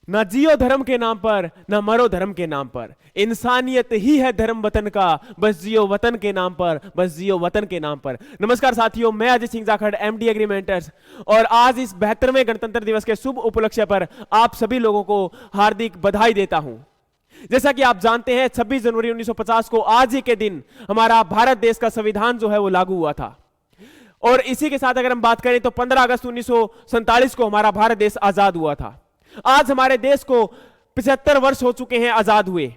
ना जियो धर्म के नाम पर, ना मरो धर्म के नाम पर। इंसानियत ही है धर्म वतन का, बस जियो वतन के नाम पर, बस जियो वतन के नाम पर। नमस्कार साथियों, मैं अजय सिंह जाखड़, एमडी एग्रीमेंटर्स, और आज इस 72वें गणतंत्र दिवस के शुभ उपलक्ष्य पर आप सभी लोगों को हार्दिक बधाई देता हूं। जैसा कि आप जानते हैं, 26 जनवरी 1950 को आज ही के दिन हमारा भारत देश का संविधान जो है वो लागू हुआ था। और इसी के साथ अगर हम बात करें तो 15 अगस्त 1947 को हमारा भारत देश आजाद हुआ था। आज हमारे देश को 75 वर्ष हो चुके हैं आजाद हुए,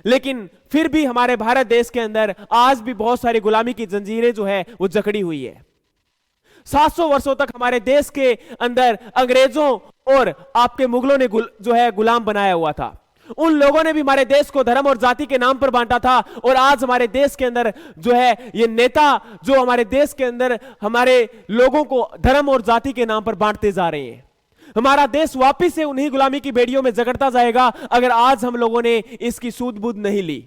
लेकिन फिर भी हमारे भारत देश के अंदर आज भी बहुत सारी गुलामी की जंजीरें जो है वो जकड़ी हुई है। 700 वर्षों तक हमारे देश के अंदर अंग्रेजों और आपके मुगलों ने जो है गुलाम बनाया हुआ था। उन लोगों ने भी हमारे देश को धर्म और जाति के नाम पर बांटा था, और आज हमारे देश के अंदर जो है ये नेता जो हमारे देश के अंदर हमारे लोगों को धर्म और जाति के नाम पर बांटते जा रहे हैं। हमारा देश वापिस से उन्हीं गुलामी की बेड़ियों में जकड़ता जाएगा अगर आज हम लोगों ने इसकी सूझ बूझ नहीं ली।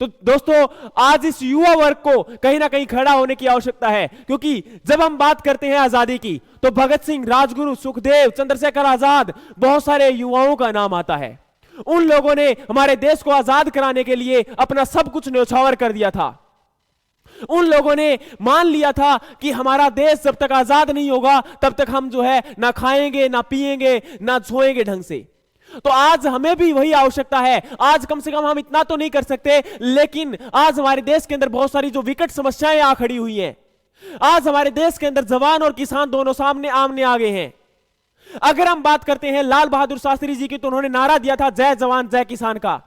तो दोस्तों, आज इस युवा वर्ग को कहीं ना कहीं खड़ा होने की आवश्यकता है, क्योंकि जब हम बात करते हैं आजादी की तो भगत सिंह, राजगुरु, सुखदेव, चंद्रशेखर आजाद, बहुत सारे युवाओं का नाम आता है। उन लोगों ने हमारे देश को आजाद कराने के लिए अपना सब कुछ न्यौछावर कर दिया था। उन लोगों ने मान लिया था कि हमारा देश जब तक आजाद नहीं होगा तब तक हम जो है ना खाएंगे, ना पिएंगे, ना सोएंगे ढंग से। तो आज हमें भी वही आवश्यकता है। आज कम से कम हम इतना तो नहीं कर सकते, लेकिन आज हमारे देश के अंदर बहुत सारी जो विकट समस्याएं आ खड़ी हुई हैं। आज हमारे देश के अंदर जवान और किसान दोनों सामने आमने आ गए हैं। अगर हम बात करते हैं लाल बहादुर शास्त्री जी की, तो उन्होंने नारा दिया था जय जवान जय किसान का।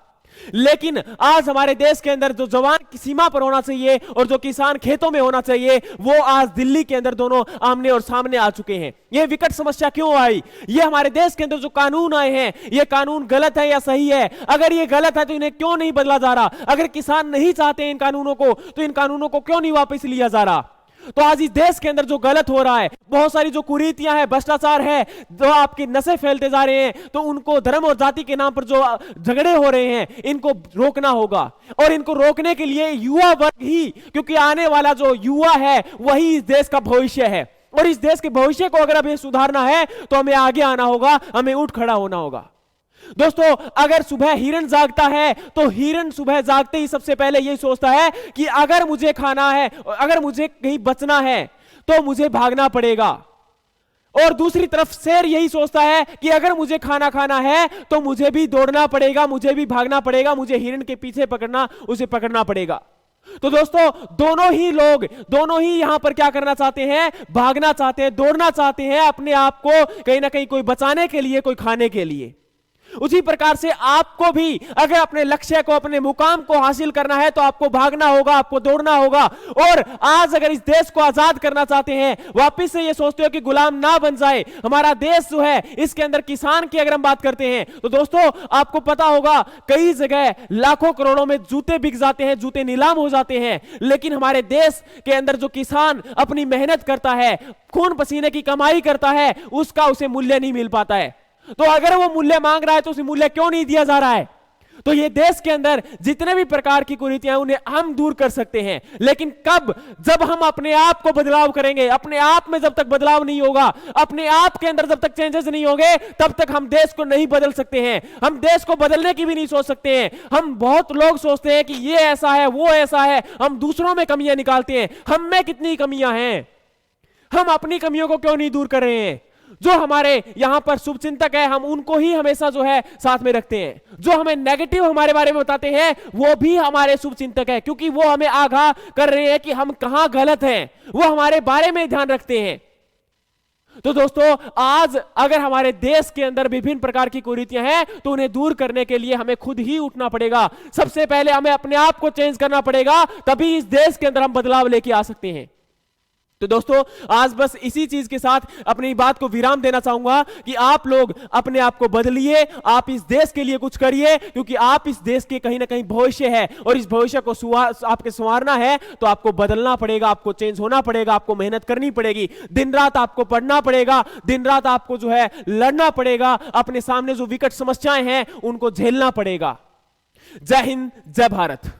लेकिन आज हमारे देश के अंदर जो जवान की सीमा पर होना चाहिए और जो किसान खेतों में होना चाहिए, वो आज दिल्ली के अंदर दोनों आमने और सामने आ चुके हैं। यह विकट समस्या क्यों आई? ये हमारे देश के अंदर जो कानून आए हैं, ये कानून गलत है या सही है? अगर ये गलत है तो इन्हें क्यों नहीं बदला जा रहा? अगर किसान नहीं चाहते इन कानूनों को, तो इन कानूनों को क्यों नहीं वापस लिया जा रहा? तो आज इस देश के अंदर जो गलत हो रहा है, बहुत सारी जो कुरीतियां हैं, भ्रष्टाचार है, जो आपके नशे फैलते जा रहे हैं, तो उनको धर्म और जाति के नाम पर जो झगड़े हो रहे हैं, इनको रोकना होगा। और इनको रोकने के लिए युवा वर्ग ही, क्योंकि आने वाला जो युवा है वही इस देश का भविष्य है, और इस देश के भविष्य को अगर हमें सुधारना है तो हमें आगे आना होगा, हमें उठ खड़ा होना होगा। दोस्तों, अगर सुबह हिरन जागता है तो हिरन सुबह जागते ही सबसे पहले यही सोचता है कि अगर मुझे खाना है, अगर मुझे कहीं बचना है तो मुझे भागना पड़ेगा। और दूसरी तरफ शेर यही सोचता है कि अगर मुझे खाना खाना है तो मुझे भी दौड़ना पड़ेगा, मुझे भी भागना पड़ेगा, मुझे हिरन के पीछे उसे पकड़ना पड़ेगा। तो दोस्तों, दोनों ही यहां पर क्या करना चाहते हैं? भागना चाहते हैं, दौड़ना चाहते हैं, अपने आप को कहीं ना कहीं कोई बचाने के लिए, कोई खाने के लिए। उसी प्रकार से आपको भी अगर अपने लक्ष्य को, अपने मुकाम को हासिल करना है तो आपको भागना होगा, आपको दौड़ना होगा। और आज अगर इस देश को आजाद करना चाहते हैं, वापस से ये सोचते हो कि गुलाम ना बन जाए हमारा देश जो है, इसके अंदर किसान की अगर हम बात करते हैं तो दोस्तों, आपको पता होगा कई जगह लाखों करोड़ों में जूते बिक जाते हैं, जूते नीलाम हो जाते हैं, लेकिन हमारे देश के अंदर जो किसान अपनी मेहनत करता है, खून पसीने की कमाई करता है, उसका उसे मूल्य नहीं मिल पाता है। तो अगर वो मूल्य मांग रहा है तो उसे मूल्य क्यों नहीं दिया जा रहा है? तो ये देश के अंदर जितने भी प्रकार की कुरीतियां हैं, उन्हें हम दूर कर सकते हैं, लेकिन कब? जब हम अपने आप को बदलाव करेंगे। अपने आप में जब तक बदलाव नहीं होगा, अपने आप के अंदर जब तक चेंजेस नहीं होंगे, तब तक हम देश को नहीं बदल सकते हैं। हम देश को बदलने की भी नहीं सोच सकते हैं। हम बहुत लोग सोचते हैं कि ये ऐसा है, वो ऐसा है, हम दूसरों में कमियां निकालते हैं। हम में कितनी कमियां हैं, हम अपनी कमियों को क्यों नहीं दूर कर रहे हैं? जो हमारे यहां पर शुभचिंतक है, हम उनको ही हमेशा जो है साथ में रखते हैं। जो हमें नेगेटिव हमारे बारे में बताते हैं, वो भी हमारे शुभचिंतक है, क्योंकि वो हमें आगाह कर रहे हैं कि हम कहां गलत हैं। वो हमारे बारे में ध्यान रखते हैं। तो दोस्तों, आज अगर हमारे देश के अंदर विभिन्न प्रकार की कुरीतियां हैं, तो उन्हें दूर करने के लिए हमें खुद ही उठना पड़ेगा। सबसे पहले हमें अपने आप को चेंज करना पड़ेगा, तभी इस देश के अंदर हम बदलाव लेके आ सकते हैं। तो दोस्तों, आज बस इसी चीज के साथ अपनी बात को विराम देना चाहूंगा कि आप लोग अपने आप को बदलिए, आप इस देश के लिए कुछ करिए, क्योंकि आप इस देश के कहीं ना कहीं भविष्य है, और इस भविष्य को आपके संवारना है तो आपको बदलना पड़ेगा, आपको चेंज होना पड़ेगा, आपको मेहनत करनी पड़ेगी, दिन रात आपको पढ़ना पड़ेगा, दिन रात आपको जो है लड़ना पड़ेगा, अपने सामने जो विकट समस्याएं हैं उनको झेलना पड़ेगा। जय हिंद, जय भारत।